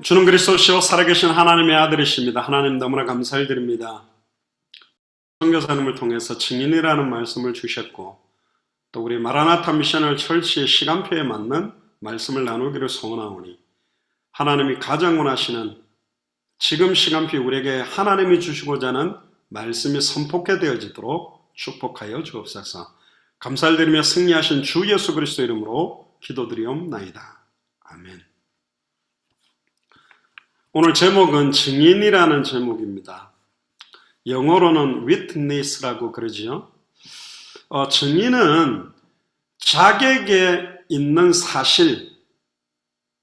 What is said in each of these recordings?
주는 그리스도시요 살아계신 하나님의 아들이십니다. 하나님 너무나 감사드립니다. 선교사님을 통해서 증인이라는 말씀을 주셨고 또 우리 마라나타 미션을 철치의 시간표에 맞는 말씀을 나누기를 소원하오니 하나님이 가장 원하시는 지금 시간표에 우리에게 하나님이 주시고자 하는 말씀이 선포케 되어지도록 축복하여 주옵소서. 감사드리며 승리하신 주 예수 그리스도 이름으로 기도드리옵나이다. 아멘. 오늘 제목은 증인이라는 제목입니다. 영어로는 witness라고 그러지요. 증인은 자객에 있는 사실,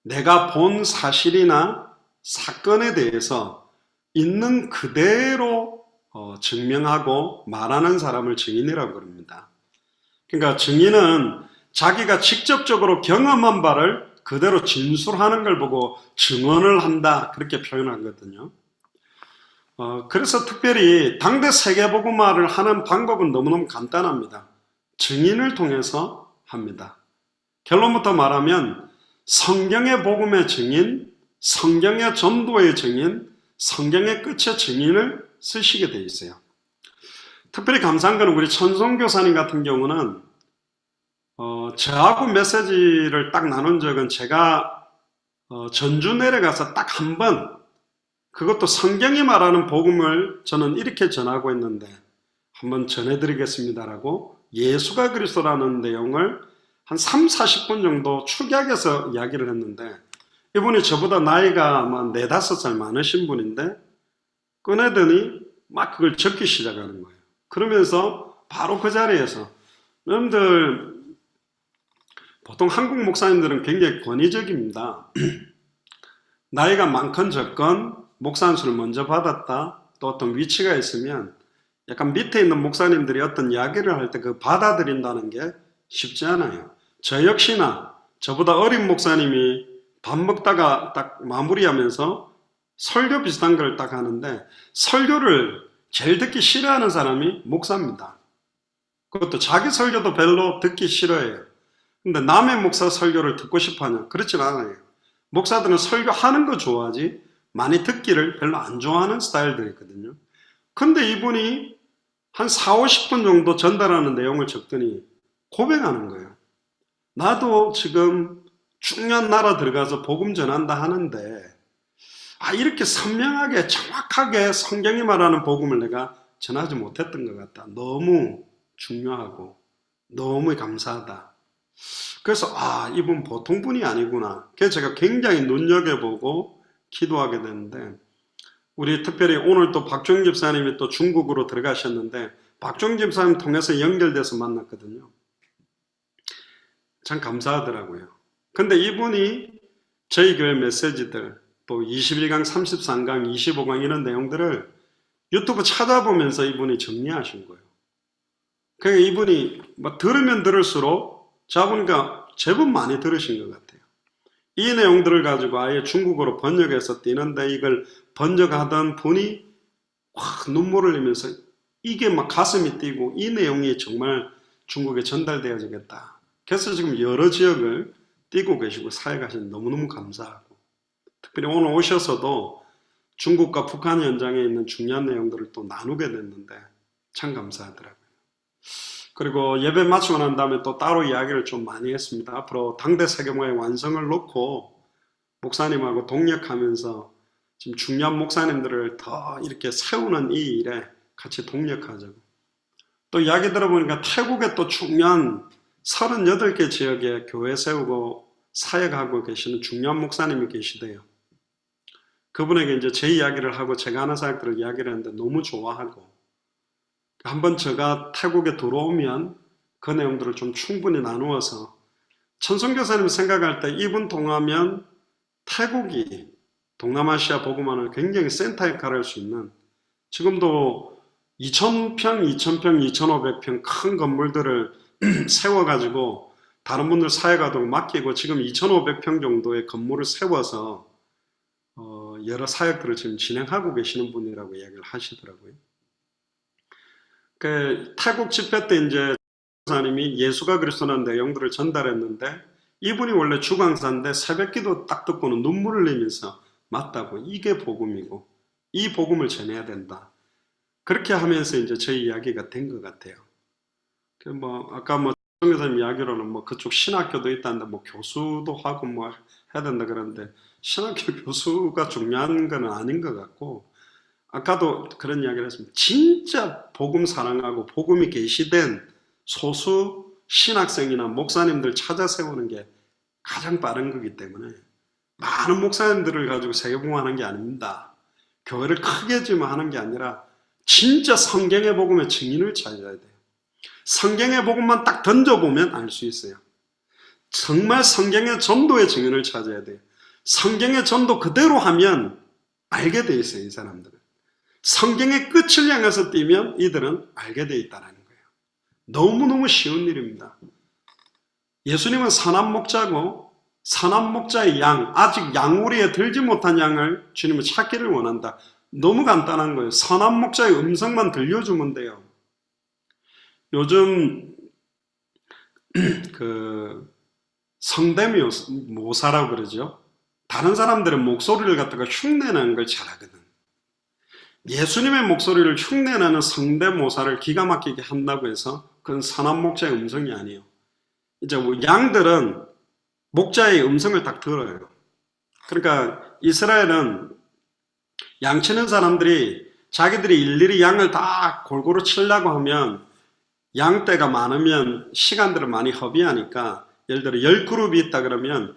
내가 본 사실이나 사건에 대해서 있는 그대로 증명하고 말하는 사람을 증인이라고 그럽니다. 그러니까 증인은 자기가 직접적으로 경험한 바를 그대로 진술하는 걸 보고 증언을 한다 그렇게 표현하거든요. 그래서 특별히 당대 세계복음화를 하는 방법은 너무너무 간단합니다. 증인을 통해서 합니다. 결론부터 말하면 성경의 복음의 증인, 성경의 전도의 증인, 성경의 끝의 증인을 쓰시게 되어 있어요. 특별히 감사한 것은 우리 천성교사님 같은 경우는 저하고 메시지를 딱 나눈 적은 제가 전주 내려가서 딱 한 번, 그것도 성경이 말하는 복음을 저는 이렇게 전하고 있는데 한번 전해드리겠습니다라고 예수가 그리스도라는 내용을 한 3, 40분 정도 축약해서 이야기를 했는데 이분이 저보다 나이가 아마 4, 5살 많으신 분인데 꺼내더니 막 그걸 적기 시작하는 거예요. 그러면서 바로 그 자리에서 여러분들 보통 한국 목사님들은 굉장히 권위적입니다. 나이가 많건 적건 목사 안수를 먼저 받았다 또 어떤 위치가 있으면 약간 밑에 있는 목사님들이 어떤 이야기를 할 때 그 받아들인다는 게 쉽지 않아요. 저 역시나 저보다 어린 목사님이 밥 먹다가 딱 마무리하면서 설교 비슷한 걸 딱 하는데 설교를 제일 듣기 싫어하는 사람이 목사입니다. 그것도 자기 설교도 별로 듣기 싫어해요. 근데 남의 목사 설교를 듣고 싶어 하냐? 그렇진 않아요. 목사들은 설교하는 거 좋아하지 많이 듣기를 별로 안 좋아하는 스타일들이거든요. 근데 이분이 한 4, 50분 정도 전달하는 내용을 적더니 고백하는 거예요. 나도 지금 중요한 나라 들어가서 복음 전한다 하는데 이렇게 선명하게 정확하게 성경이 말하는 복음을 내가 전하지 못했던 것 같다. 너무 중요하고 너무 감사하다. 그래서 이분 보통 분이 아니구나. 그래서 제가 굉장히 눈여겨보고 기도하게 되는데 우리 특별히 오늘 또 박종 집사님이 또 중국으로 들어가셨는데 박종 집사님 통해서 연결돼서 만났거든요. 참 감사하더라고요. 근데 이분이 저희 교회 메시지들 또 21강, 33강, 25강 이런 내용들을 유튜브 찾아보면서 이분이 정리하신 거예요. 그러니까 이분이 들으면 들을수록 제가 보니까 제법 많이 들으신 것 같아요. 이 내용들을 가지고 아예 중국어로 번역해서 띄는데 이걸 번역하던 분이 확 눈물을 흘리면서 이게 막 가슴이 뛰고 이 내용이 정말 중국에 전달되어지겠다. 그래서 지금 여러 지역을 뛰고 계시고 사역하시는 너무너무 감사하고 특별히 오늘 오셔서도 중국과 북한 현장에 있는 중요한 내용들을 또 나누게 됐는데 참 감사하더라고요. 그리고 예배 마치고 난 다음에 또 따로 이야기를 좀 많이 했습니다. 앞으로 당대 세계화의 완성을 놓고 목사님하고 동력하면서 지금 중요한 목사님들을 더 이렇게 세우는 이 일에 같이 동력하자고. 또 이야기 들어보니까 태국에 또 중요한 38개 지역에 교회 세우고 사역하고 계시는 중요한 목사님이 계시대요. 그분에게 이제 제 이야기를 하고 제가 하는 사역들을 이야기를 했는데 너무 좋아하고 한번 제가 태국에 들어오면 그 내용들을 좀 충분히 나누어서 천성교사님 생각할 때 이분 통하면 태국이 동남아시아 복음화를 굉장히 센터 역할을 할 수 있는 지금도 2,000평, 2,000평, 2,500평 큰 건물들을 세워가지고 다른 분들 사역하도록 맡기고 지금 2,500평 정도의 건물을 세워서 여러 사역들을 지금 진행하고 계시는 분이라고 이야기를 하시더라고요. 태국 집회 때 이제 목사님이 예수가 그리스도라는 내용들을 전달했는데 이분이 원래 주강사인데 새벽기도 딱 듣고는 눈물을 흘리면서 맞다고. 이게 복음이고 이 복음을 전해야 된다. 그렇게 하면서 이제 저희 이야기가 된 것 같아요. 아까 정교사님 이야기로는 그쪽 신학교도 있다는데 교수도 하고 해야 된다 그러는데 신학교 교수가 중요한 건 아닌 것 같고, 아까도 그런 이야기를 했습니다. 진짜 복음 사랑하고 복음이 계시된 소수 신학생이나 목사님들 찾아 세우는 게 가장 빠른 거기 때문에 많은 목사님들을 가지고 세계복음하는 게 아닙니다. 교회를 크게 지으면 하는 게 아니라 진짜 성경의 복음의 증인을 찾아야 돼요. 성경의 복음만 딱 던져보면 알 수 있어요. 정말 성경의 전도의 증인을 찾아야 돼요. 성경의 전도 그대로 하면 알게 돼 있어요, 이 사람들은. 성경의 끝을 향해서 뛰면 이들은 알게 돼 있다는 거예요. 너무너무 쉬운 일입니다. 예수님은 선한 목자고 선한 목자의 양, 아직 양우리에 들지 못한 양을 주님은 찾기를 원한다. 너무 간단한 거예요. 선한 목자의 음성만 들려주면 돼요. 요즘 성대모사라고 그러죠. 다른 사람들은 목소리를 갖다가 흉내내는 걸 잘하거든. 예수님의 목소리를 흉내내는 성대모사를 기가 막히게 한다고 해서 그건 선한 목자의 음성이 아니에요. 이제 양들은 목자의 음성을 딱 들어요. 그러니까 이스라엘은 양치는 사람들이 자기들이 일일이 양을 다 골고루 치려고 하면 양떼가 많으면 시간들을 많이 허비하니까, 예를 들어 10그룹이 있다 그러면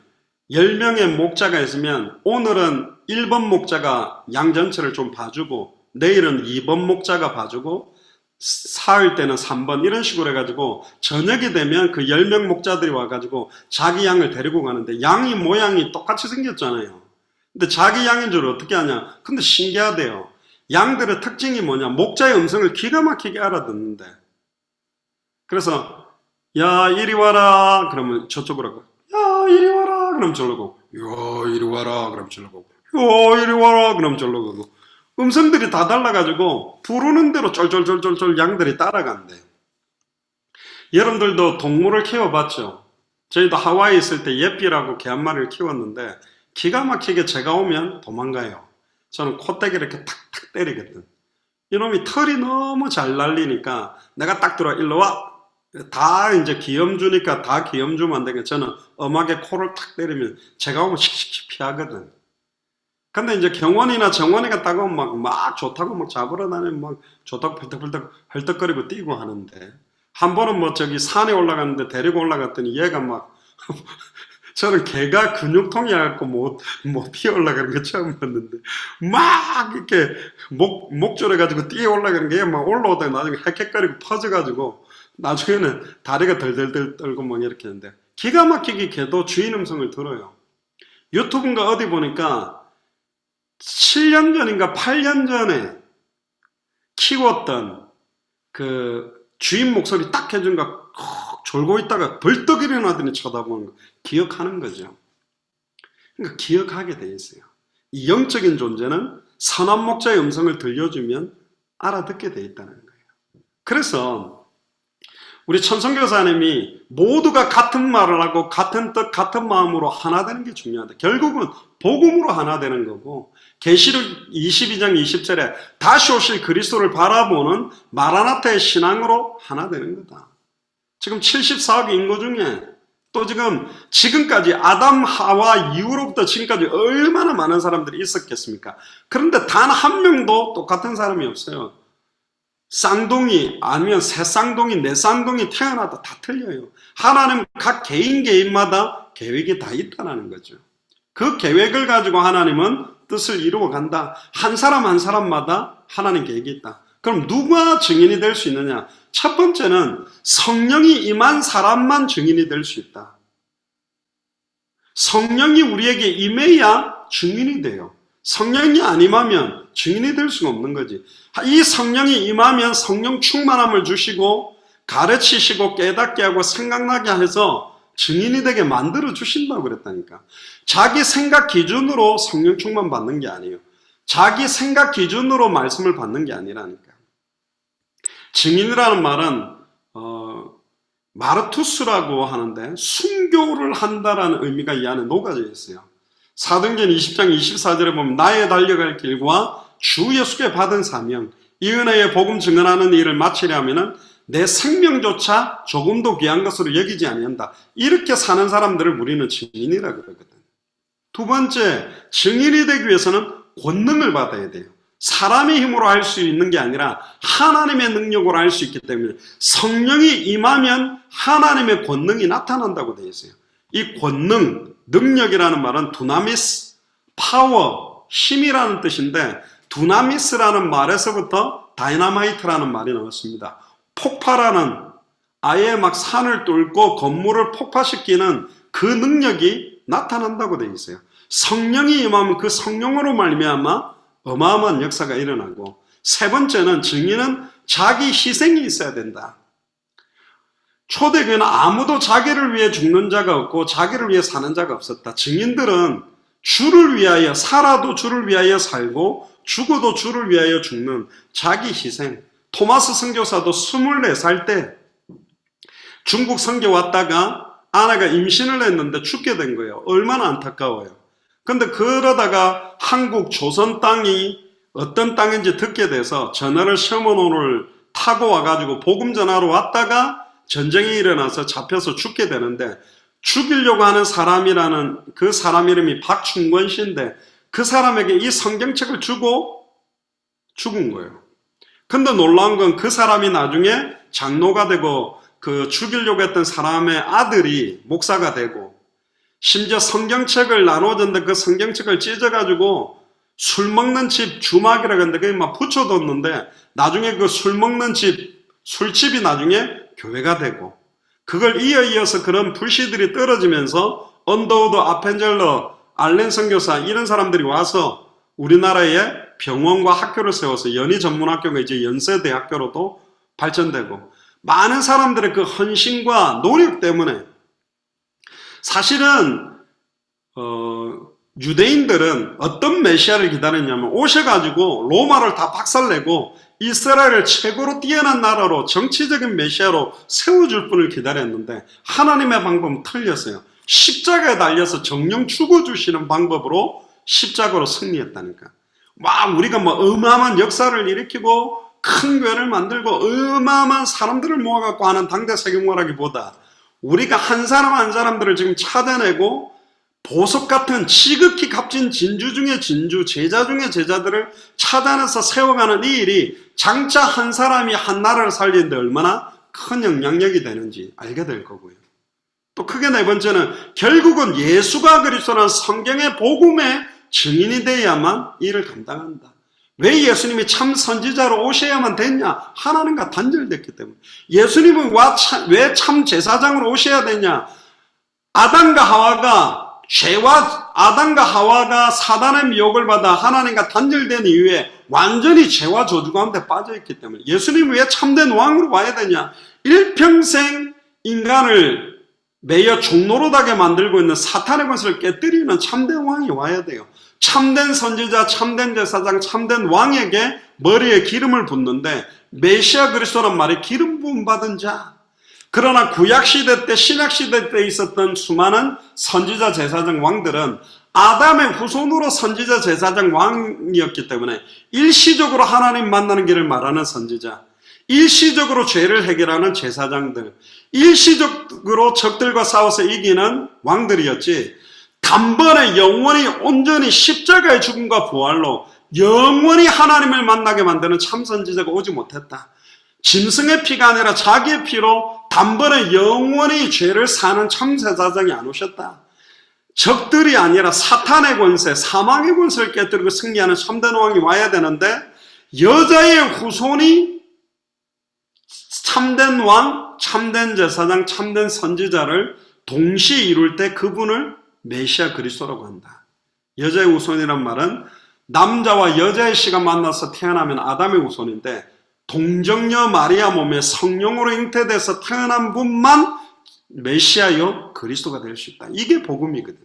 10명의 목자가 있으면 오늘은 1번 목자가 양 전체를 좀 봐주고 내일은 2번 목자가 봐주고 사흘 때는 3번, 이런 식으로 해가지고 저녁이 되면 그 10명 목자들이 와가지고 자기 양을 데리고 가는데 양이 모양이 똑같이 생겼잖아요. 근데 자기 양인 줄 어떻게 아냐? 근데 신기하대요. 양들의 특징이 뭐냐? 목자의 음성을 기가 막히게 알아듣는데, 그래서 야 이리 와라 그러면 저쪽으로 가고, 야 이리 와라 그러면 저로 가고, 야 이리 와라 그러면 저로 가고, 야 이리 와라 그러면 저로 가고, 음성들이 다 달라가지고 부르는 대로 쫄쫄쫄쫄쫄 양들이 따라간대. 여러분들도 동물을 키워봤죠? 저희도 하와이에 있을 때 예삐라고 개 한 마리를 키웠는데 기가 막히게 제가 오면 도망가요. 저는 콧대기를 이렇게 탁탁 때리거든. 이놈이 털이 너무 잘 날리니까 내가 딱 들어와, 일로 와! 다 이제 기염 주니까 다 기염 주면 안 되니까 저는 엄하게 코를 탁 때리면 제가 오면 씩씩 피하거든. 근데 이제 경원이나 정원이가 딱 오면 막 좋다고 잡으러 다니면 좋다고 펄떡펄떡 헐떡거리고 뛰고 하는데, 한 번은 저기 산에 올라갔는데 데리고 올라갔더니 얘가 저는 개가 근육통이 해갖고 못 피어 올라가는 거 처음 봤는데, 막 이렇게 목 졸여가지고 뛰어 올라가는 게 막 올라오다가 나중에 헥헥거리고 퍼져가지고 나중에는 다리가 덜덜덜 떨고 이렇게 하는데, 기가 막히게 개도 주인 음성을 들어요. 유튜브인가 어디 보니까 7년 전인가 8년 전에 키웠던 그 주인 목소리 딱 해준가 졸고 있다가 벌떡 일어나더니 쳐다보는 거 기억하는 거죠. 그러니까 기억하게 돼 있어요. 이 영적인 존재는 선한 목자의 음성을 들려주면 알아듣게 돼 있다는 거예요. 그래서 우리 천성교사님이 모두가 같은 말을 하고 같은 뜻 같은 마음으로 하나 되는 게 중요하다. 결국은 복음으로 하나 되는 거고, 계시록 22장 20절에 다시 오실 그리스도를 바라보는 마라나타의 신앙으로 하나 되는 거다. 지금 74억 인구 중에 또 지금까지 아담 하와 이후로부터 지금까지 얼마나 많은 사람들이 있었겠습니까? 그런데 단 한 명도 똑같은 사람이 없어요. 쌍둥이 아니면 세 쌍둥이, 네 쌍둥이 태어나도 다 틀려요. 하나님 각 개인마다 계획이 다 있다는 거죠. 그 계획을 가지고 하나님은 뜻을 이루어 간다. 한 사람 한 사람마다 하나님 계획이 있다. 그럼 누가 증인이 될 수 있느냐? 첫 번째는 성령이 임한 사람만 증인이 될 수 있다. 성령이 우리에게 임해야 증인이 돼요. 성령이 안 임하면 증인이 될 수가 없는 거지. 이 성령이 임하면 성령 충만함을 주시고 가르치시고 깨닫게 하고 생각나게 해서 증인이 되게 만들어 주신다고 그랬다니까. 자기 생각 기준으로 성령 충만 받는 게 아니에요. 자기 생각 기준으로 말씀을 받는 게 아니라니까. 증인이라는 말은 마르투스라고 하는데 순교를 한다라는 의미가 이 안에 녹아져 있어요. 사도행전 20장 24절에 보면 나의 달려갈 길과 주 예수께 받은 사명, 이 은혜의 복음 증언하는 일을 마치려 하면은 내 생명조차 조금도 귀한 것으로 여기지 아니한다. 이렇게 사는 사람들을 우리는 증인이라고 그러거든. 두 번째, 증인이 되기 위해서는 권능을 받아야 돼요. 사람의 힘으로 할 수 있는 게 아니라 하나님의 능력으로 할 수 있기 때문에 성령이 임하면 하나님의 권능이 나타난다고 되어 있어요. 이 권능, 능력이라는 말은 두나미스, 파워, 힘이라는 뜻인데 두나미스라는 말에서부터 다이나마이트라는 말이 나왔습니다. 폭발하는, 아예 막 산을 뚫고 건물을 폭파시키는 그 능력이 나타난다고 되어 있어요. 성령이 임하면 그 성령으로 말미암아 어마어마한 역사가 일어나고, 세 번째는 증인은 자기 희생이 있어야 된다. 초대교회는 아무도 자기를 위해 죽는 자가 없고 자기를 위해 사는 자가 없었다. 증인들은 주를 위하여 살아도 주를 위하여 살고 죽어도 주를 위하여 죽는 자기 희생. 토마스 선교사도 24살 때 중국 선교 왔다가 아내가 임신을 했는데 죽게 된 거예요. 얼마나 안타까워요. 근데 그러다가 한국 조선 땅이 어떤 땅인지 듣게 돼서 전화를 셔먼호를 타고 와가지고 복음 전하러 왔다가 전쟁이 일어나서 잡혀서 죽게 되는데, 죽이려고 하는 사람이라는 그 사람 이름이 박충권 씨인데 그 사람에게 이 성경책을 주고 죽은 거예요. 근데 놀라운 건 그 사람이 나중에 장로가 되고 그 죽이려고 했던 사람의 아들이 목사가 되고, 심지어 성경책을 나눠줬는데 그 성경책을 찢어가지고 술 먹는 집 주막이라고 했는데 그게 막 붙여뒀는데 나중에 그 술 먹는 집, 술집이 나중에 교회가 되고, 그걸 이어서 그런 불씨들이 떨어지면서 언더우드 아펜젤러, 알렌 선교사 이런 사람들이 와서 우리나라에 병원과 학교를 세워서 연희전문학교가 이제 연세대학교로도 발전되고, 많은 사람들의 그 헌신과 노력 때문에 사실은 유대인들은 어떤 메시아를 기다렸냐면 오셔가지고 로마를 다 박살내고 이스라엘을 최고로 뛰어난 나라로 정치적인 메시아로 세워줄 분을 기다렸는데 하나님의 방법은 틀렸어요. 십자가에 달려서 정령 죽어주시는 방법으로 십자가로 승리했다니까. 우리가 어마어마한 역사를 일으키고 큰 교회를 만들고 어마어마한 사람들을 모아갖고 하는 당대 세계문화라기보다 우리가 한 사람 한 사람들을 지금 찾아내고 보석 같은 지극히 값진 진주 중에 진주, 제자 중에 제자들을 찾아내서 세워가는 이 일이 장차 한 사람이 한 나라를 살리는데 얼마나 큰 영향력이 되는지 알게 될 거고요. 또 크게 네 번째는 결국은 예수가 그리스도라는 성경의 복음의 증인이 되어야만 이를 감당한다. 왜 예수님이 참 선지자로 오셔야만 됐냐? 하나님과 단절됐기 때문에. 예수님은 왜 참 제사장으로 오셔야 되냐? 아담과 하와가 사단의 미혹을 받아 하나님과 단절된 이후에 완전히 죄와 저주 가운데 빠져있기 때문에 예수님이 왜 참된 왕으로 와야 되냐? 일평생 인간을 매여 종노릇하게 만들고 있는 사탄의 권세를 깨뜨리는 참된 왕이 와야 돼요. 참된 선지자, 참된 제사장, 참된 왕에게 머리에 기름을 붓는데 메시아 그리스도란 말이 기름 부음 받은 자. 그러나 구약시대 때, 신약시대 때 있었던 수많은 선지자, 제사장, 왕들은 아담의 후손으로 선지자, 제사장, 왕이었기 때문에 일시적으로 하나님 만나는 길을 말하는 선지자, 일시적으로 죄를 해결하는 제사장들, 일시적으로 적들과 싸워서 이기는 왕들이었지, 단번에 영원히 온전히 십자가의 죽음과 부활로 영원히 하나님을 만나게 만드는 참선지자가 오지 못했다. 짐승의 피가 아니라 자기의 피로 단번에 영원히 죄를 사는 참제사장이 안 오셨다. 적들이 아니라 사탄의 권세, 사망의 권세를 깨뜨리고 승리하는 참된 왕이 와야 되는데 여자의 후손이 참된 왕, 참된 제사장, 참된 선지자를 동시에 이룰 때 그분을 메시아 그리스도라고 한다. 여자의 후손이란 말은 남자와 여자의 씨가 만나서 태어나면 아담의 후손인데 동정녀 마리아 몸에 성령으로 잉태돼서 태어난 분만 메시아요 그리스도가 될 수 있다. 이게 복음이거든.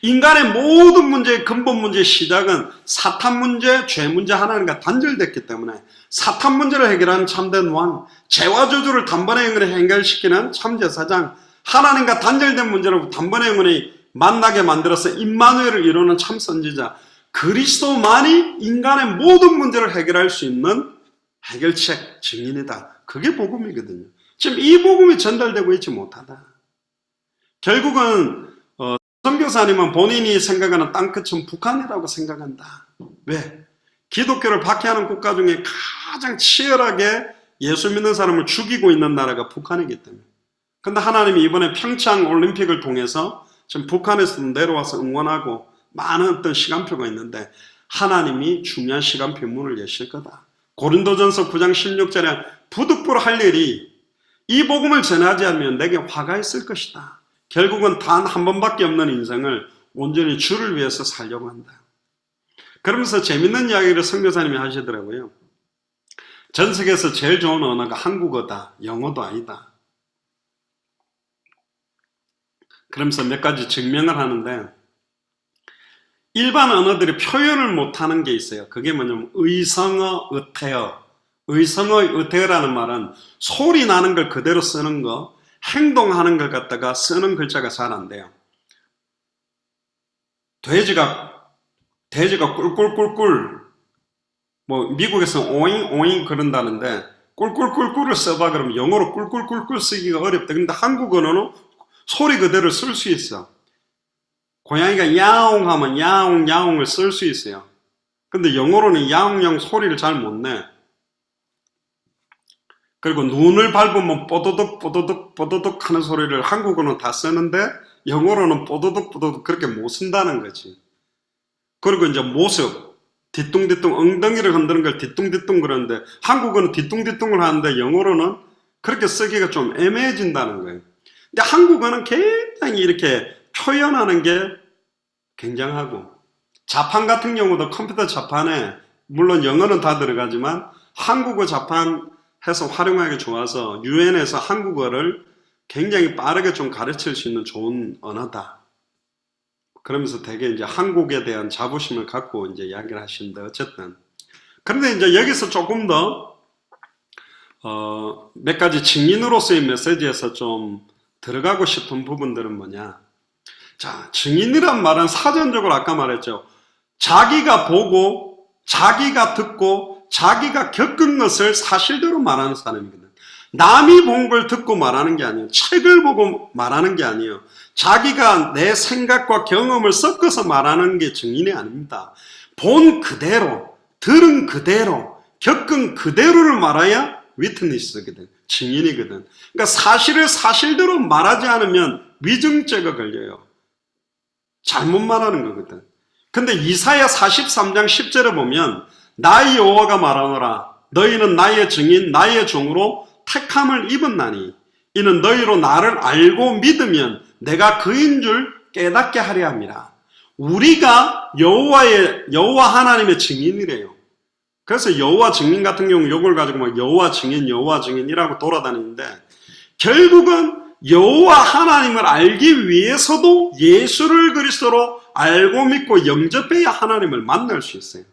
인간의 모든 문제의 근본 문제의 시작은 사탄 문제, 죄 문제 하나님과 단절됐기 때문에 사탄 문제를 해결하는 참된 왕, 죄와 저주를 단번에 영원히 해결시키는 참제사장, 하나님과 단절된 문제로 단번에 영원히 만나게 만들어서 임마누엘을 이루는 참 선지자, 그리스도만이 인간의 모든 문제를 해결할 수 있는 해결책, 증인이다. 그게 복음이거든요. 지금 이 복음이 전달되고 있지 못하다. 결국은 선교사님은 본인이 생각하는 땅끝은 북한이라고 생각한다. 왜? 기독교를 박해하는 국가 중에 가장 치열하게 예수 믿는 사람을 죽이고 있는 나라가 북한이기 때문에. 근데 하나님이 이번에 평창 올림픽을 통해서 지금 북한에서 내려와서 응원하고 많은 어떤 시간표가 있는데 하나님이 중요한 시간표 문을 여실 거다. 고린도전서 9장 16절에 부득불 할 일이 이 복음을 전하지 않으면 내게 화가 있을 것이다. 결국은 단 한 번밖에 없는 인생을 온전히 주를 위해서 살려고 한다. 그러면서 재밌는 이야기를 선교사님이 하시더라고요. 전 세계에서 제일 좋은 언어가 한국어다. 영어도 아니다. 그러면서 몇 가지 증명을 하는데 일반 언어들이 표현을 못하는 게 있어요. 그게 뭐냐면 의성어, 의태어. 의성어, 의태어라는 말은 소리 나는 걸 그대로 쓰는 거, 행동하는 걸 갖다가 쓰는 글자가 잘 안 돼요. 돼지가 꿀꿀꿀꿀, 뭐 미국에서 오잉 오잉 그런다는데 꿀꿀꿀꿀을 써봐 그러면 영어로 꿀꿀꿀꿀 쓰기가 어렵다. 그런데 한국어는 소리 그대로 쓸 수 있어. 고양이가 야옹 하면 야옹 야옹을 쓸 수 있어요. 근데 영어로는 야옹 야옹 소리를 잘 못 내. 그리고 눈을 밟으면 뽀도득 뽀도득 뽀도득 하는 소리를 한국어는 다 쓰는데 영어로는 뽀도득 뽀도득 그렇게 못 쓴다는 거지. 그리고 이제 모습, 뒤뚱뒤뚱 엉덩이를 흔드는 걸 뒤뚱뒤뚱 그러는데 한국어는 뒤뚱뒤뚱을 하는데 영어로는 그렇게 쓰기가 좀 애매해진다는 거예요. 근데 한국어는 굉장히 이렇게 표현하는 게 굉장하고 자판 같은 경우도 컴퓨터 자판에 물론 영어는 다 들어가지만 한국어 자판 해서 활용하기 좋아서 유엔에서 한국어를 굉장히 빠르게 좀 가르칠 수 있는 좋은 언어다. 그러면서 되게 이제 한국에 대한 자부심을 갖고 이제 이야기를 하시는데 어쨌든. 그런데 이제 여기서 조금 더, 몇 가지 증인으로서의 메시지에서 좀 들어가고 싶은 부분들은 뭐냐. 자, 증인이란 말은 사전적으로 아까 말했죠. 자기가 보고, 자기가 듣고, 자기가 겪은 것을 사실대로 말하는 사람이거든. 남이 본 걸 듣고 말하는 게 아니에요. 책을 보고 말하는 게 아니에요. 자기가 내 생각과 경험을 섞어서 말하는 게 증인이 아닙니다. 본 그대로, 들은 그대로, 겪은 그대로를 말해야 위트니스거든. 증인이거든. 그러니까 사실을 사실대로 말하지 않으면 위증죄가 걸려요. 잘못 말하는 거거든. 근데 이사야 43장 10절에 보면 나의 여호와가 말하노라 너희는 나의 증인 나의 종으로 택함을 입었나니 이는 너희로 나를 알고 믿으면 내가 그인 줄 깨닫게 하려 함이라. 우리가 여호와 하나님의 증인이래요. 그래서 여호와 증인 같은 경우 이걸 가지고 막 여호와 증인이라고 돌아다니는데 결국은 여호와 하나님을 알기 위해서도 예수를 그리스도로 알고 믿고 영접해야 하나님을 만날 수 있어요.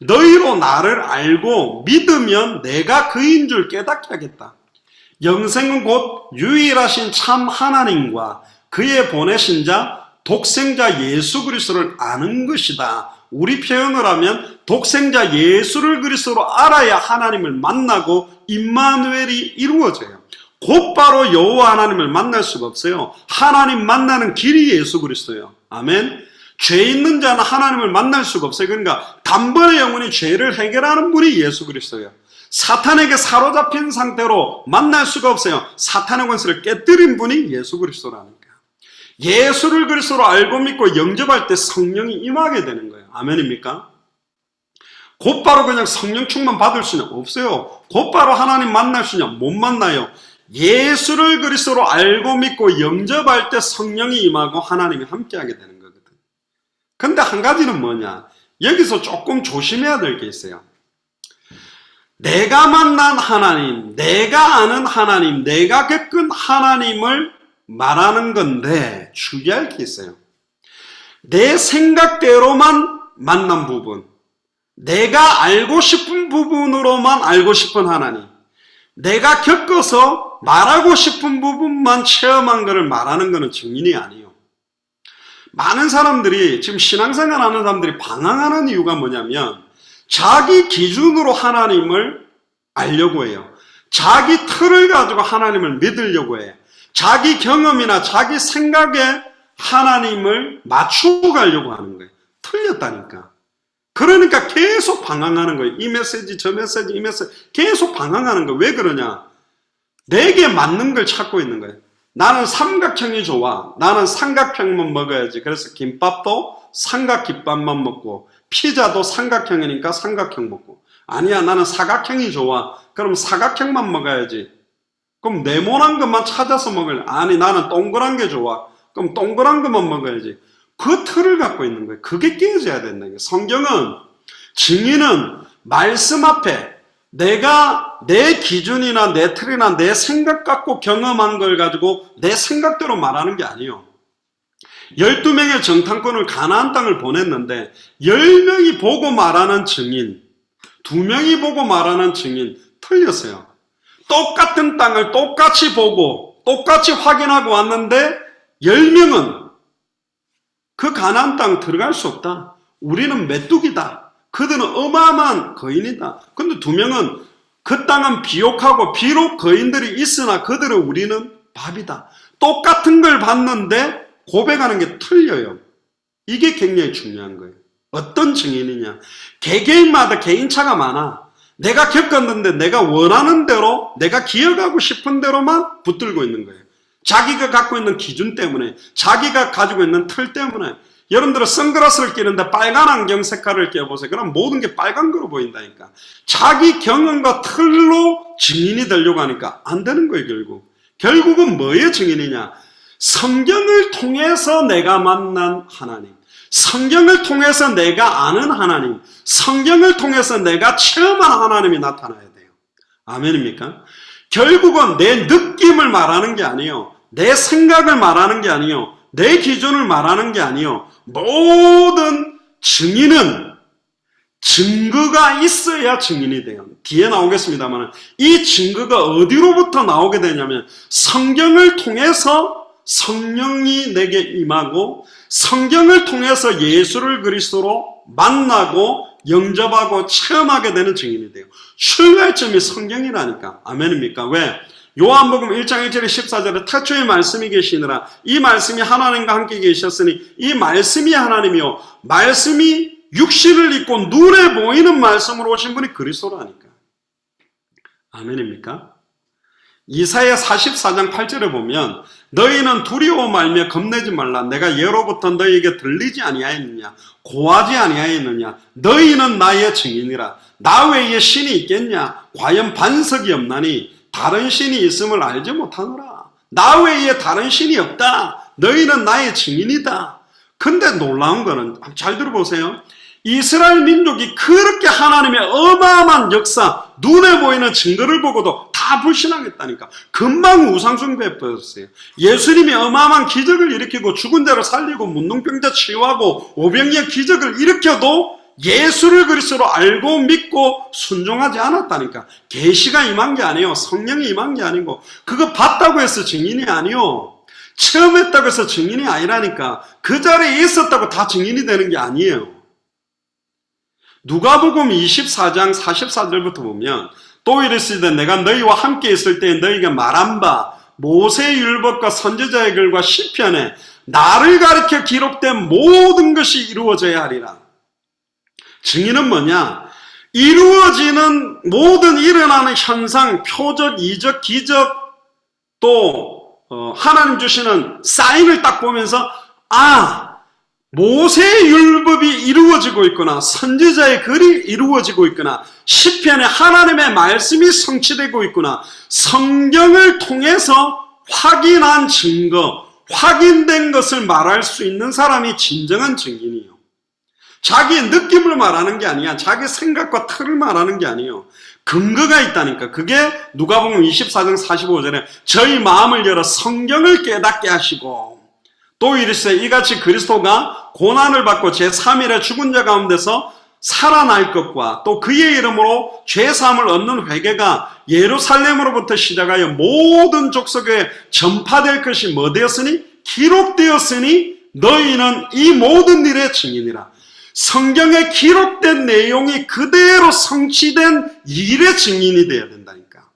너희로 나를 알고 믿으면 내가 그인 줄 깨닫게 하겠다. 영생은 곧 유일하신 참 하나님과 그의 보내신 자 독생자 예수 그리스도를 아는 것이다. 우리 표현을 하면 독생자 예수를 그리스도로 알아야 하나님을 만나고 임마누엘이 이루어져요. 곧바로 여호와 하나님을 만날 수가 없어요. 하나님 만나는 길이 예수 그리스도예요. 아멘. 죄 있는 자는 하나님을 만날 수가 없어요. 그러니까 단번에 영원히 죄를 해결하는 분이 예수 그리스도예요. 사탄에게 사로잡힌 상태로 만날 수가 없어요. 사탄의 권세를 깨뜨린 분이 예수 그리스도라는 거예요. 예수를 그리스도로 알고 믿고 영접할 때 성령이 임하게 되는 거예요. 아멘입니까? 곧바로 그냥 성령 충만 받을 수는 없어요. 곧바로 하나님 만날 수냐? 못 만나요. 예수를 그리스도로 알고 믿고 영접할 때 성령이 임하고 하나님이 함께하게 되는 거거든. 근데 한 가지는 뭐냐? 여기서 조금 조심해야 될 게 있어요. 내가 만난 하나님, 내가 아는 하나님, 내가 겪은 하나님을 말하는 건데 주의할 게 있어요. 내 생각대로만 만난 부분, 내가 알고 싶은 부분으로만 알고 싶은 하나님, 내가 겪어서 말하고 싶은 부분만 체험한 것을 말하는 것은 증인이 아니에요. 많은 사람들이 지금 신앙생활 하는 사람들이 방황하는 이유가 뭐냐면 자기 기준으로 하나님을 알려고 해요. 자기 틀을 가지고 하나님을 믿으려고 해. 자기 경험이나 자기 생각에 하나님을 맞추고 가려고 하는 거예요. 틀렸다니까. 그러니까 계속 방황하는 거예요. 이 메시지, 저 메시지, 이 메시지 계속 방황하는 거예요. 왜 그러냐? 내게 맞는 걸 찾고 있는 거예요. 나는 삼각형이 좋아. 나는 삼각형만 먹어야지. 그래서 김밥도 삼각김밥만 먹고 피자도 삼각형이니까 삼각형 먹고 아니야 나는 사각형이 좋아. 그럼 사각형만 먹어야지. 그럼 네모난 것만 찾아서 먹을래. 아니 나는 동그란 게 좋아. 그럼 동그란 것만 먹어야지. 그 틀을 갖고 있는 거예요. 그게 깨져야 된다는 거예요. 성경은 증인은 말씀 앞에 내가 내 기준이나 내 틀이나 내 생각 갖고 경험한 걸 가지고 내 생각대로 말하는 게 아니에요. 12명의 정탐꾼을 가나안 땅을 보냈는데 10명이 보고 말하는 증인, 2명이 보고 말하는 증인 틀렸어요. 똑같은 땅을 똑같이 보고 똑같이 확인하고 왔는데 10명은 그 가나안 땅 들어갈 수 없다. 우리는 메뚜기다. 그들은 어마어마한 거인이다. 근데 2명은 그 땅은 비옥하고 비록 거인들이 있으나 그들은 우리는 밥이다. 똑같은 걸 봤는데 고백하는 게 틀려요. 이게 굉장히 중요한 거예요. 어떤 증인이냐. 개개인마다 개인차가 많아. 내가 겪었는데 내가 원하는 대로 내가 기억하고 싶은 대로만 붙들고 있는 거예요. 자기가 갖고 있는 기준 때문에 자기가 가지고 있는 틀 때문에 여러분들은 선글라스를 끼는데 빨간 안경 색깔을 껴보세요. 그럼 모든 게 빨간 거로 보인다니까. 자기 경험과 틀로 증인이 되려고 하니까 안 되는 거예요. 결국은 뭐의 증인이냐. 성경을 통해서 내가 만난 하나님, 성경을 통해서 내가 아는 하나님, 성경을 통해서 내가 체험한 하나님이 나타나야 돼요. 아멘입니까? 결국은 내 느낌을 말하는 게 아니에요. 내 생각을 말하는 게 아니에요. 내 기준을 말하는 게 아니에요. 모든 증인은 증거가 있어야 증인이 돼요. 뒤에 나오겠습니다만 이 증거가 어디로부터 나오게 되냐면 성경을 통해서 성령이 내게 임하고 성경을 통해서 예수를 그리스도로 만나고 영접하고 체험하게 되는 증인이 돼요. 출발점이 성경이라니까. 아멘입니까? 왜? 요한복음 1장 1절에 14절에 태초에 말씀이 계시느라 이 말씀이 하나님과 함께 계셨으니 이 말씀이 하나님이요 말씀이 육신을 입고 눈에 보이는 말씀으로 오신 분이 그리스도라니까. 아멘입니까? 이사야 44장 8절에 보면 너희는 두려워 말며 겁내지 말라. 내가 예로부터 너희에게 들리지 아니하였느냐 고하지 아니하였느냐. 너희는 나의 증인이라. 나 외에 신이 있겠냐. 과연 반석이 없나니 다른 신이 있음을 알지 못하노라. 나 외에 다른 신이 없다. 너희는 나의 증인이다. 근데 놀라운 거는 잘 들어보세요. 이스라엘 민족이 그렇게 하나님의 어마어마한 역사, 눈에 보이는 증거를 보고도 다 불신하겠다니까. 금방 우상숭배에 빠졌어요. 예수님이 어마어마한 기적을 일으키고 죽은 자를 살리고 문둥병자 치유하고 오병이의 기적을 일으켜도 예수를 그리스도로 알고 믿고 순종하지 않았다니까. 계시가 임한 게 아니에요. 성령이 임한 게 아니고 그거 봤다고 해서 증인이 아니에요. 체험했다고 해서 증인이 아니라니까. 그 자리에 있었다고 다 증인이 되는 게 아니에요. 누가복음 24장 44절부터 보면 또 이르시되 내가 너희와 함께 있을 때에 너희가 말한 바 모세의 율법과 선지자의 글과 시편에 나를 가리켜 기록된 모든 것이 이루어져야 하리라. 증인은 뭐냐? 이루어지는 모든 일어나는 현상, 표적, 이적, 기적 또 하나님 주시는 사인을 딱 보면서 모세의 율법이 이루어지고 있구나. 선지자의 글이 이루어지고 있구나. 시편에 하나님의 말씀이 성취되고 있구나. 성경을 통해서 확인한 증거, 확인된 것을 말할 수 있는 사람이 진정한 증인이에요. 자기의 느낌을 말하는 게 아니야. 자기 생각과 틀을 말하는 게 아니에요. 근거가 있다니까. 그게 누가복음 24장 45절에 저희 마음을 열어 성경을 깨닫게 하시고 또 이르시되 이같이 그리스도가 고난을 받고 제3일에 죽은 자 가운데서 살아날 것과 또 그의 이름으로 죄사함을 얻는 회개가 예루살렘으로부터 시작하여 모든 족속에 전파될 것이 뭐 되었으니? 기록되었으니 너희는 이 모든 일의 증인이라. 성경에 기록된 내용이 그대로 성취된 일의 증인이 되어야 된다니까.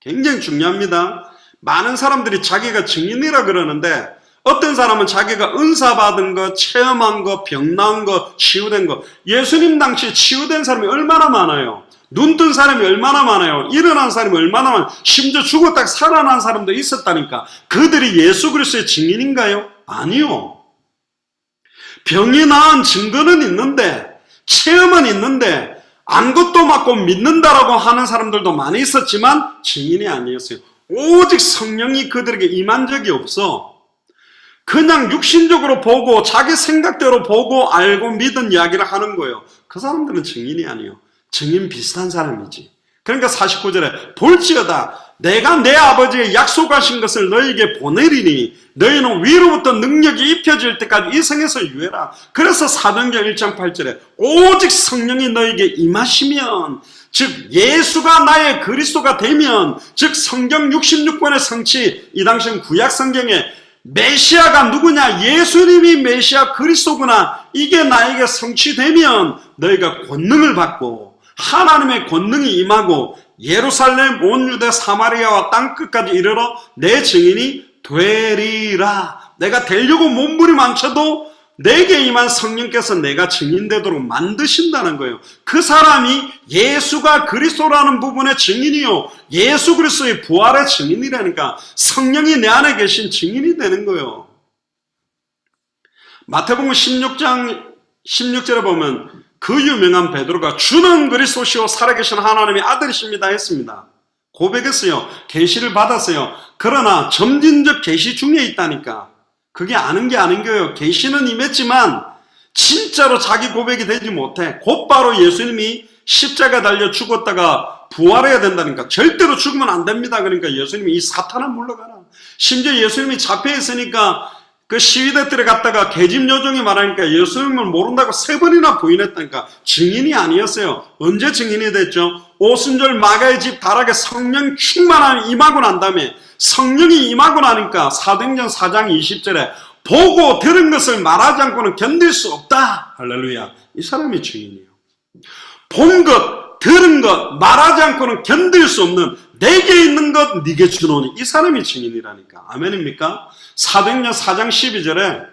굉장히 중요합니다. 많은 사람들이 자기가 증인이라 그러는데 어떤 사람은 자기가 은사 받은 거, 체험한 거, 병 나은 거, 치유된 거. 예수님 당시에 치유된 사람이 얼마나 많아요. 눈 뜬 사람이 얼마나 많아요. 일어난 사람이 얼마나 많아요. 심지어 죽었다가 살아난 사람도 있었다니까. 그들이 예수 그리스도의 증인인가요? 아니요. 병이 나은 증거는 있는데, 체험은 있는데 안 것도 맞고 믿는다라고 하는 사람들도 많이 있었지만 증인이 아니었어요. 오직 성령이 그들에게 임한 적이 없어. 그냥 육신적으로 보고 자기 생각대로 보고 알고 믿은 이야기를 하는 거예요. 그 사람들은 증인이 아니에요. 증인 비슷한 사람이지. 그러니까 49절에 볼지어다 내가 내 아버지의 약속하신 것을 너희에게 보내리니 너희는 위로부터 능력이 입혀질 때까지 이 성에서 유해라. 그래서 사도행전 1장 8절에 오직 성령이 너희에게 임하시면, 즉 예수가 나의 그리스도가 되면, 즉 성경 66권의 성취, 이 당시엔 구약 성경에 메시아가 누구냐? 예수님이 메시아 그리스도구나. 이게 나에게 성취되면 너희가 권능을 받고 하나님의 권능이 임하고 예루살렘, 온 유대, 사마리아와 땅끝까지 이르러 내 증인이 되리라. 내가 되려고 몸부림망쳐도 내게 임한 성령께서 내가 증인되도록 만드신다는 거예요. 그 사람이 예수가 그리스도라는 부분의 증인이요, 예수 그리스도의 부활의 증인이라니까. 성령이 내 안에 계신 증인이 되는 거예요. 마태복음 16장 16절에 보면 그 유명한 베드로가 주는 그리스도시요 살아계신 하나님의 아들이십니다 했습니다. 고백했어요. 계시를 받았어요. 그러나 점진적 계시 중에 있다니까. 그게 아는 게 아닌 거예요. 계시는 임했지만 진짜로 자기 고백이 되지 못해. 곧바로 예수님이 십자가 달려 죽었다가 부활해야 된다니까. 절대로 죽으면 안 됩니다. 그러니까 예수님이 이 사탄아 물러가라. 심지어 예수님이 잡혀 있으니까 그 시위대들에 갔다가 계집 요정이 말하니까 예수님을 모른다고 3번이나 부인했다니까. 증인이 아니었어요. 언제 증인이 됐죠? 오순절 마가의 집 다락에 성령 충만함이 임하고 난 다음에, 성령이 임하고 나니까 사도행전 4장 20절에 보고 들은 것을 말하지 않고는 견딜 수 없다. 할렐루야. 이 사람이 증인이에요. 본 것, 들은 것, 말하지 않고는 견딜 수 없는 내게 있는 것 네게 주노니. 이 사람이 증인이라니까. 아멘입니까? 사도행전 4장 12절에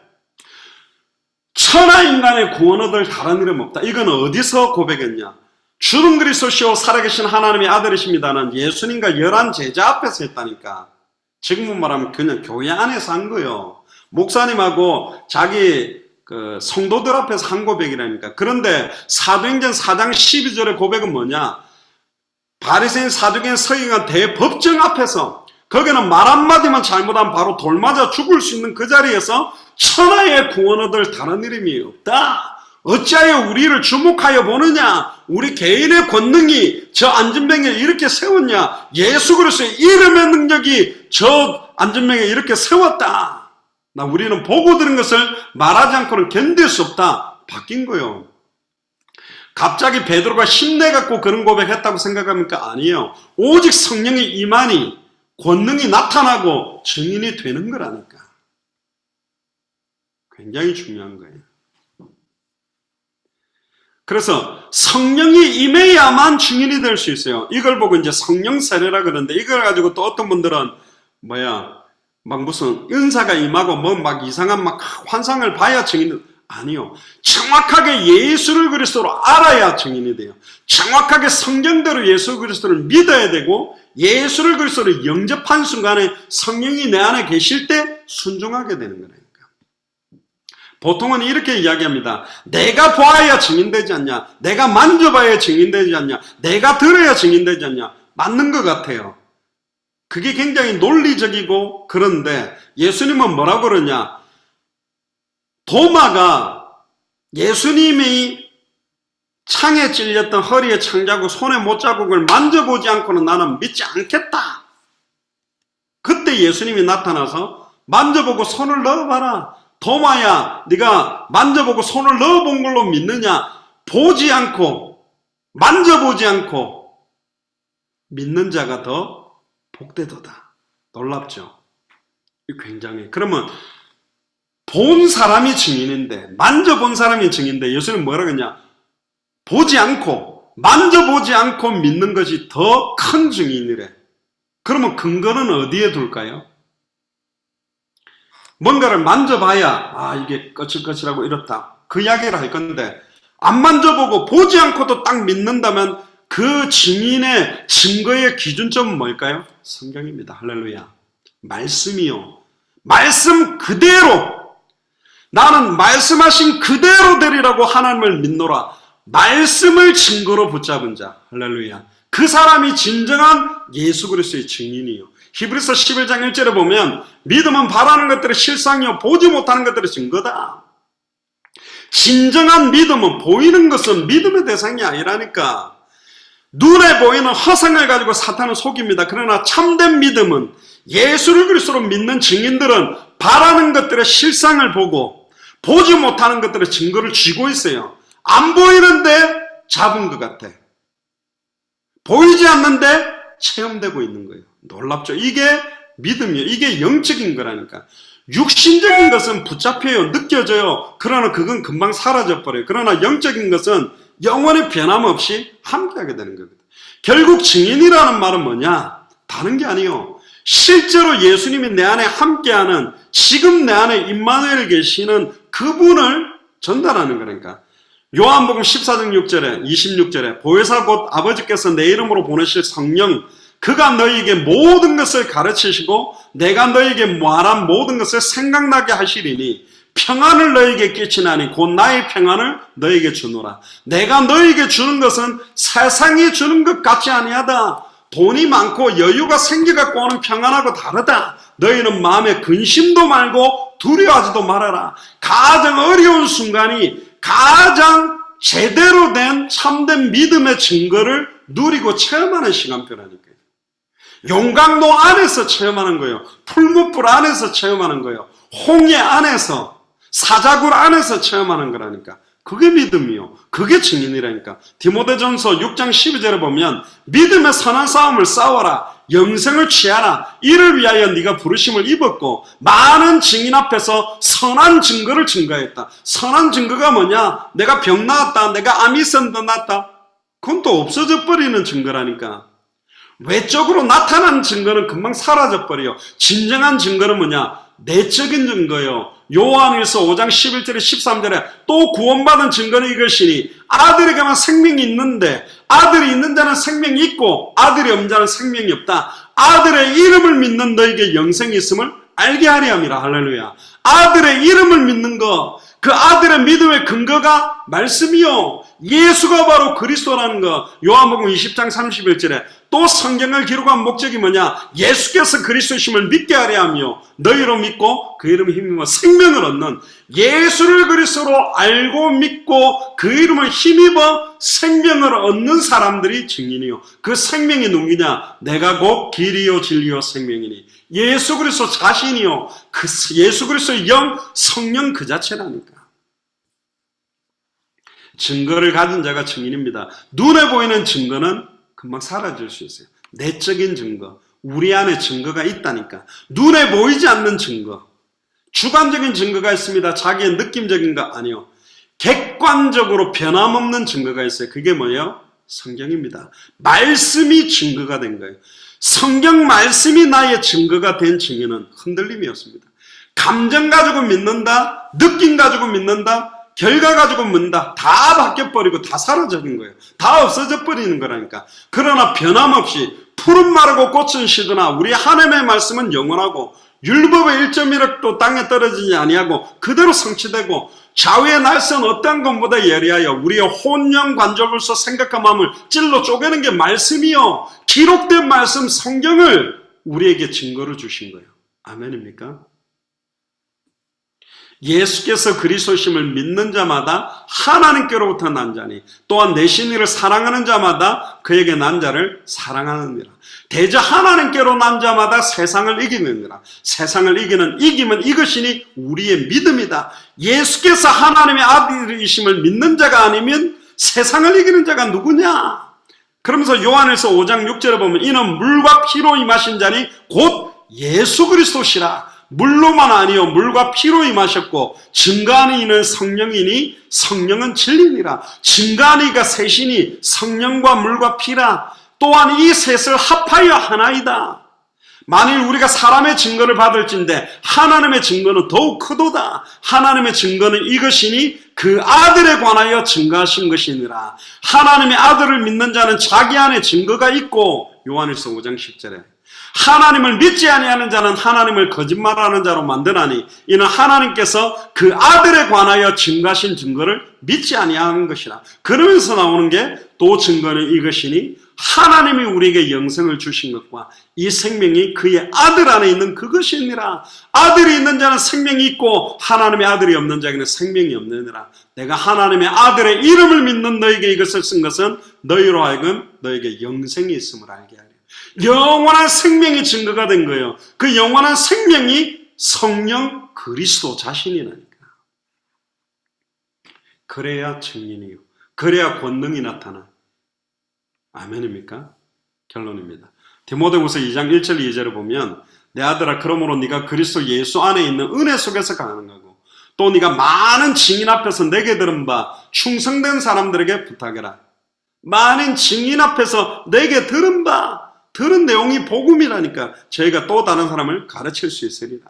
천하 인간의 구원 얻을 다른 이름 없다. 이건 어디서 고백했냐? 주는 그리스도시요 살아계신 하나님의 아들이십니다는 예수님과 11 제자 앞에서 했다니까. 지금은 말하면 그냥 교회 안에서 한 거예요. 목사님하고 자기 성도들 앞에서 한 고백이라니까. 그런데 사도행전 4장 12절의 고백은 뭐냐? 바리새인 사두개인 서기관 대법정 앞에서, 거기는 말 한마디만 잘못하면 바로 돌 맞아 죽을 수 있는 그 자리에서 천하의 구원 얻을 다른 이름이 없다. 어찌하여 우리를 주목하여 보느냐? 우리 개인의 권능이 저 안전병에 이렇게 세웠냐? 예수 그리스도의 이름의 능력이 저 안전병에 이렇게 세웠다. 나 우리는 보고 들은 것을 말하지 않고는 견딜 수 없다. 바뀐 거예요. 갑자기 베드로가 힘내갖고 그런 고백했다고 생각합니까? 아니에요. 오직 성령의 임하니 권능이 나타나고 증인이 되는 거라니까. 굉장히 중요한 거예요. 그래서 성령이 임해야만 증인이 될 수 있어요. 이걸 보고 이제 성령 세례라 그러는데, 이걸 가지고 또 어떤 분들은 막 무슨 은사가 임하고 뭐 막 이상한 막 환상을 봐야 증인. 아니요. 정확하게 예수를 그리스도로 알아야 증인이 돼요. 정확하게 성경대로 예수 그리스도를 믿어야 되고, 예수를 그리스도로 영접한 순간에 성령이 내 안에 계실 때 순종하게 되는 거라니까. 보통은 이렇게 이야기합니다. 내가 보아야 증인되지 않냐? 내가 만져봐야 증인되지 않냐? 내가 들어야 증인되지 않냐? 맞는 것 같아요. 그게 굉장히 논리적이고, 그런데 예수님은 뭐라고 그러냐? 도마가 예수님이 창에 찔렸던 허리에 창자국, 손에 못자국을 만져보지 않고는 나는 믿지 않겠다. 그때 예수님이 나타나서 만져보고 손을 넣어봐라. 도마야, 네가 만져보고 손을 넣어본 걸로 믿느냐? 보지 않고 만져보지 않고 믿는 자가 더 복되도다. 놀랍죠? 굉장히. 그러면 본 사람이 증인인데, 만져본 사람이 증인인데 예수님 뭐라고 했냐? 보지 않고 만져보지 않고 믿는 것이 더 큰 증인이래. 그러면 근거는 어디에 둘까요? 뭔가를 만져봐야 이게 거칠거칠하고 이렇다, 그 이야기를 할 건데, 안 만져보고 보지 않고도 딱 믿는다면 그 증인의 증거의 기준점은 뭘까요? 성경입니다. 할렐루야. 말씀이요. 말씀 그대로, 나는 말씀하신 그대로 되리라고 하나님을 믿노라. 말씀을 증거로 붙잡은 자, 할렐루야. 그 사람이 진정한 예수 그리스도의 증인이요. 히브리서 11장 1절에 보면 믿음은 바라는 것들의 실상이요 보지 못하는 것들의 증거다. 진정한 믿음은 보이는 것은 믿음의 대상이 아니라니까. 눈에 보이는 허상을 가지고 사탄은 속입니다. 그러나 참된 믿음은, 예수를 그리스도로 믿는 증인들은 바라는 것들의 실상을 보고 보지 못하는 것들의 증거를 쥐고 있어요. 안 보이는데 잡은 것 같아. 보이지 않는데 체험되고 있는 거예요. 놀랍죠? 이게 믿음이에요. 이게 영적인 거라니까. 육신적인 것은 붙잡혀요. 느껴져요. 그러나 그건 금방 사라져버려요. 그러나 영적인 것은 영원히 변함없이 함께하게 되는 거거든요. 결국 증인이라는 말은 뭐냐? 다른 게 아니에요. 실제로 예수님이 내 안에 함께하는, 지금 내 안에 임마누엘 계시는 그분을 전달하는 거니까. 요한복음 14장 6절에 26절에 보혜사 곧 아버지께서 내 이름으로 보내실 성령, 그가 너희에게 모든 것을 가르치시고 내가 너희에게 말한 모든 것을 생각나게 하시리니 평안을 너희에게 끼치나니 곧 나의 평안을 너희에게 주노라. 내가 너희에게 주는 것은 세상이 주는 것 같지 아니하다. 돈이 많고 여유가 생겨갖고 오는 평안하고 다르다. 너희는 마음에 근심도 말고 두려워하지도 말아라. 가장 어려운 순간이 가장 제대로 된 참된 믿음의 증거를 누리고 체험하는 시간표라니까요. 용광로 안에서 체험하는 거예요. 풀무불 안에서 체험하는 거예요. 홍해 안에서, 사자굴 안에서 체험하는 거라니까. 그게 믿음이요. 그게 증인이라니까. 디모데전서 6장 12절에 보면 믿음의 선한 싸움을 싸워라. 영생을 취하라. 이를 위하여 네가 부르심을 입었고 많은 증인 앞에서 선한 증거를 증거했다. 선한 증거가 뭐냐? 내가 병 나았다. 내가 암이 있었는데 낫다. 그건 또 없어져 버리는 증거라니까. 외적으로 나타난 증거는 금방 사라져버려요. 진정한 증거는 뭐냐? 내적인 증거요. 요한일서 5장 11절에 13절에 또 구원받은 증거는 이것이니 아들에게만 생명이 있는데 아들이 있는 자는 생명이 있고 아들이 없는 자는 생명이 없다. 아들의 이름을 믿는 너에게 영생이 있음을 알게 하려 함이라. 할렐루야. 아들의 이름을 믿는 거, 그 아들의 믿음의 근거가 말씀이요. 예수가 바로 그리스도라는 거. 요한복음 20장 31절에 또 성경을 기록한 목적이 뭐냐? 예수께서 그리스도심을 믿게 하려 하며 너희로 믿고 그 이름을 힘입어 생명을 얻는, 예수를 그리스도로 알고 믿고 그 이름을 힘입어 생명을 얻는 사람들이 증인이요. 그 생명이 누구냐? 내가 곧 길이요 진리요 생명이니 예수 그리스도 자신이요. 그 예수 그리스도의 영, 성령 그 자체라니까. 증거를 가진 자가 증인입니다. 눈에 보이는 증거는 금방 사라질 수 있어요. 내적인 증거, 우리 안에 증거가 있다니까. 눈에 보이지 않는 증거, 주관적인 증거가 있습니다. 자기의 느낌적인 거 아니요. 객관적으로 변함없는 증거가 있어요. 그게 뭐예요? 성경입니다. 말씀이 증거가 된 거예요. 성경 말씀이 나의 증거가 된 증인은 흔들림이 없습니다. 감정 가지고 믿는다, 느낌 가지고 믿는다, 결과 가지고 믿는다, 다 바뀌어버리고 다 사라져버린 거예요. 다 없어져 버리는 거라니까. 그러나 변함없이 푸른 마르고 꽃은 시드나 우리 하나님의 말씀은 영원하고 율법의 1.1억도 땅에 떨어지지 아니하고 그대로 성취되고 좌우의 날선 어떠한 것보다 예리하여 우리의 혼영 관절로서 생각한 마음을 찔러 쪼개는 게 말씀이요. 기록된 말씀 성경을 우리에게 증거로 주신 거예요. 아멘입니까? 예수께서 그리스도심을 믿는 자마다 하나님께로부터 난 자니 또한 내 신의를 사랑하는 자마다 그에게 난 자를 사랑하느니라. 대저 하나님께로 난 자마다 세상을 이기느니라. 세상을 이기는 이김은 이것이니 우리의 믿음이다. 예수께서 하나님의 아들이심을 믿는 자가 아니면 세상을 이기는 자가 누구냐? 그러면서 요한일서 5장 6절에 보면 이는 물과 피로 임하신 자니 곧 예수 그리스도시라. 물로만 아니요 물과 피로 임하셨고 증거하는 이는 성령이니 성령은 진리니라. 증거하니가 셋이니 성령과 물과 피라. 또한 이 셋을 합하여 하나이다. 만일 우리가 사람의 증거를 받을진대 하나님의 증거는 더욱 크도다. 하나님의 증거는 이것이니 그 아들에 관하여 증거하신 것이니라. 하나님의 아들을 믿는 자는 자기 안에 증거가 있고, 요한일서 5장 10절에 하나님을 믿지 아니하는 자는 하나님을 거짓말하는 자로 만드나니 이는 하나님께서 그 아들에 관하여 증거하신 증거를 믿지 아니하는 것이라. 그러면서 나오는 게 또 증거는 이것이니 하나님이 우리에게 영생을 주신 것과 이 생명이 그의 아들 안에 있는 그것이니라. 아들이 있는 자는 생명이 있고 하나님의 아들이 없는 자에게는 생명이 없느니라. 내가 하나님의 아들의 이름을 믿는 너에게 이것을 쓴 것은 너희로 하여금 너에게 영생이 있음을 알게 하려. 영원한 생명이 증거가 된 거예요. 그 영원한 생명이 성령 그리스도 자신이라니까. 그래야 증인이요. 그래야 권능이 나타나. 아멘입니까? 결론입니다. 디모데후서 2장 1절 2절을 보면 내 아들아 그러므로 네가 그리스도 예수 안에 있는 은혜 속에서 가능하고 또 네가 많은 증인 앞에서 내게 들은 바 충성된 사람들에게 부탁해라. 많은 증인 앞에서 내게 들은 내용이 복음이라니까 저희가 또 다른 사람을 가르칠 수 있으리라.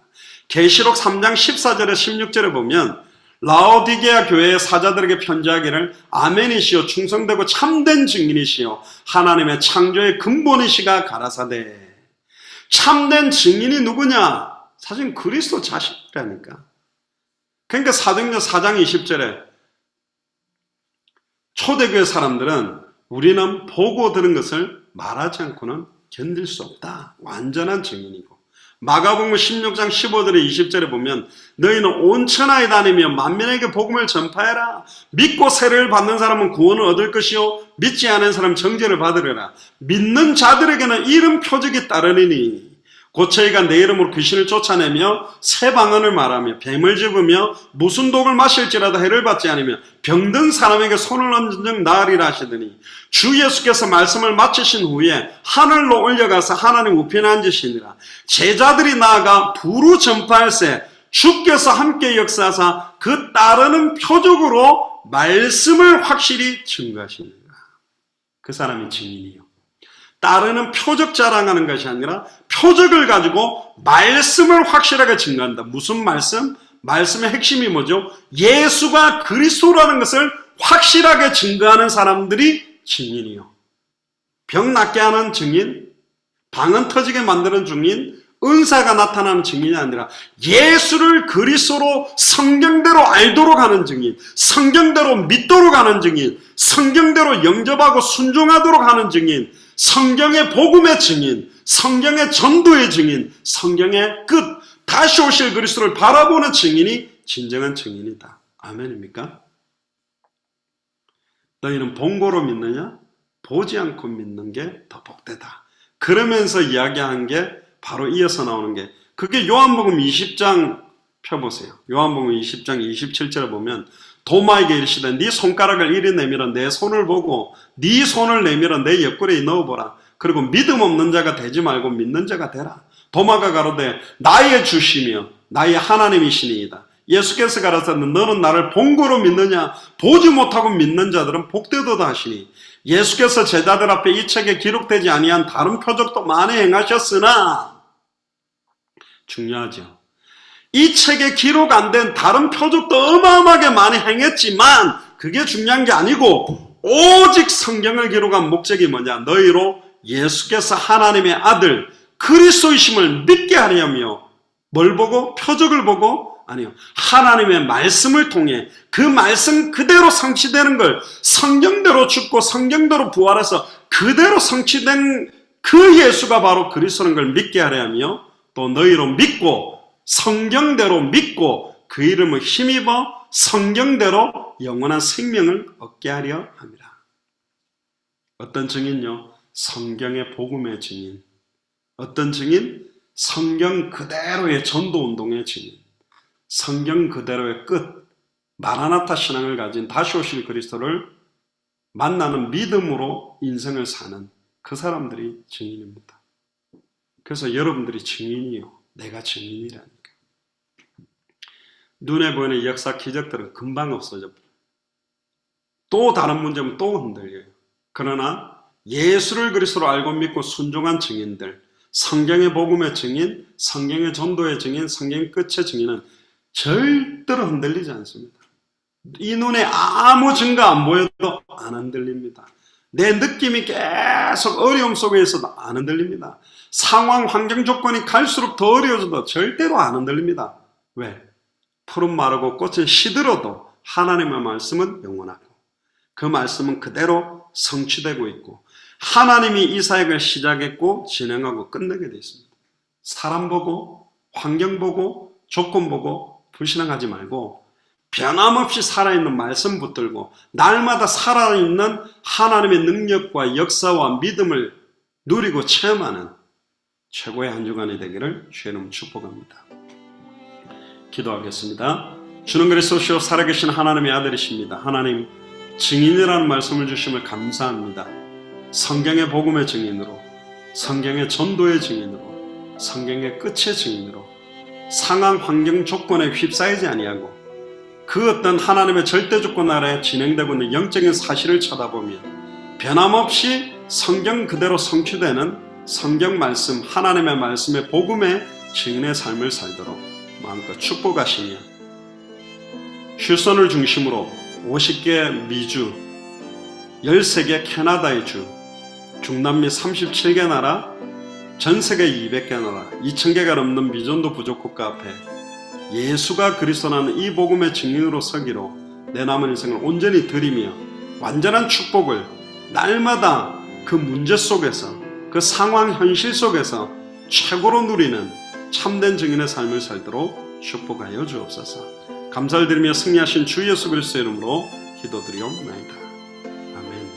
계시록 3장 14절에 16절에 보면 라오디게아 교회의 사자들에게 편지하기를 아멘이시여 충성되고 참된 증인이시여 하나님의 창조의 근본이시가 가라사대. 참된 증인이 누구냐? 사실 그리스도 자신이라니까. 그러니까 사도행전 4장 20절에 초대교회 사람들은 우리는 보고 들은 것을 말하지 않고는 견딜 수 없다. 완전한 증인이고. 마가복음 16장 15절에 20절에 보면 너희는 온 천하에 다니며 만민에게 복음을 전파해라. 믿고 세례를 받는 사람은 구원을 얻을 것이요 믿지 않은 사람은 정죄를 받으리라. 믿는 자들에게는 이름 표적이 따르리니 곧 저희가 내 이름으로 귀신을 쫓아내며 새 방언을 말하며 뱀을 집으며 무슨 독을 마실지라도 해를 받지 않으며 병든 사람에게 손을 얹은 즉 나으리라 하시더니 주 예수께서 말씀을 마치신 후에 하늘로 올려가서 하나님 우편에 앉으시니라. 제자들이 나아가 부르 전파할세 주께서 함께 역사하사 그 따르는 표적으로 말씀을 확실히 증거하시니라. 그 사람이 증인이요. 따르는 표적 자랑하는 것이 아니라 표적을 가지고 말씀을 확실하게 증거한다. 무슨 말씀? 말씀의 핵심이 뭐죠? 예수가 그리스도라는 것을 확실하게 증거하는 사람들이 증인이요. 병 낫게 하는 증인, 방언 터지게 만드는 증인, 은사가 나타나는 증인이 아니라 예수를 그리스도로 성경대로 알도록 하는 증인, 성경대로 믿도록 하는 증인, 성경대로 영접하고 순종하도록 하는 증인, 성경의 복음의 증인, 성경의 전도의 증인, 성경의 끝, 다시 오실 그리스도를 바라보는 증인이 진정한 증인이다. 아멘입니까? 너희는 본고로 믿느냐? 보지 않고 믿는 게 더 복되다. 그러면서 이야기한 게 바로 이어서 나오는 게 그게 요한복음 20장 펴보세요. 요한복음 20장 27절에 보면 도마에게 이르시되 네 손가락을 이리 내밀어 내 손을 보고 네 손을 내밀어 내 옆구리에 넣어보라. 그리고 믿음 없는 자가 되지 말고 믿는 자가 되라. 도마가 가로되 나의 주시며 나의 하나님이시니이다. 예수께서 가라사대 너는 나를 본고로 믿느냐? 보지 못하고 믿는 자들은 복되도다 하시니 예수께서 제자들 앞에 이 책에 기록되지 아니한 다른 표적도 많이 행하셨으나 중요하죠. 이 책에 기록 안 된 다른 표적도 어마어마하게 많이 행했지만 그게 중요한 게 아니고 오직 성경을 기록한 목적이 뭐냐? 너희로 예수께서 하나님의 아들 그리스도이심을 믿게 하려며 뭘 보고? 표적을 보고? 아니요. 하나님의 말씀을 통해 그 말씀 그대로 성취되는 걸 성경대로 죽고 성경대로 부활해서 그대로 성취된 그 예수가 바로 그리스도인 걸 믿게 하려며 또 너희로 믿고 성경대로 믿고 그 이름을 힘입어 성경대로 영원한 생명을 얻게 하려 합니다. 어떤 증인요? 성경의 복음의 증인. 어떤 증인? 성경 그대로의 전도운동의 증인. 성경 그대로의 끝, 마라나타 신앙을 가진 다시 오실 그리스도를 만나는 믿음으로 인생을 사는 그 사람들이 증인입니다. 그래서 여러분들이 증인이요. 내가 증인이라니까. 눈에 보이는 역사 기적들은 금방 없어져 버려요. 또 다른 문제면 또 흔들려요. 그러나 예수를 그리스도로 알고 믿고 순종한 증인들, 성경의 복음의 증인, 성경의 전도의 증인, 성경의 끝의 증인은 절대로 흔들리지 않습니다. 이 눈에 아무 증거 안 보여도 안 흔들립니다. 내 느낌이 계속 어려움 속에 있어도 안 흔들립니다. 상황, 환경 조건이 갈수록 더 어려워져도 절대로 안 흔들립니다. 왜? 풀은 마르고 꽃은 시들어도 하나님의 말씀은 영원하고 그 말씀은 그대로 성취되고 있고 하나님이 이 사역을 시작했고 진행하고 끝내게 되어 있습니다. 사람 보고 환경 보고 조건 보고 불신앙하지 말고 변함없이 살아있는 말씀 붙들고 날마다 살아있는 하나님의 능력과 역사와 믿음을 누리고 체험하는 최고의 한 주간이 되기를 주의 이름으로 축복합니다. 기도하겠습니다. 주는 그리스도시요 살아계신 하나님의 아들이십니다. 하나님 증인이라는 말씀을 주심을 감사합니다. 성경의 복음의 증인으로, 성경의 전도의 증인으로, 성경의 끝의 증인으로 상황 환경 조건에 휩싸이지 아니하고 그 어떤 하나님의 절대 조건 아래 진행되고 있는 영적인 사실을 쳐다보며 변함없이 성경 그대로 성취되는 성경 말씀, 하나님의 말씀의 복음의 증인의 삶을 살도록 마음껏 축복하시며 휴선을 중심으로 50개 미주, 13개 캐나다의 주, 중남미 37개 나라, 전세계 200개 나라, 2000개가 넘는 미전도 부족국가 앞에 예수가 그리스도라는 이 복음의 증인으로 서기로 내 남은 인생을 온전히 드리며 완전한 축복을 날마다 그 문제 속에서 그 상황 현실 속에서 최고로 누리는 참된 증인의 삶을 살도록 축복하여 주옵소서. 감사를 드리며 승리하신 주 예수 그리스도의 이름으로 기도드리옵나이다. 아멘.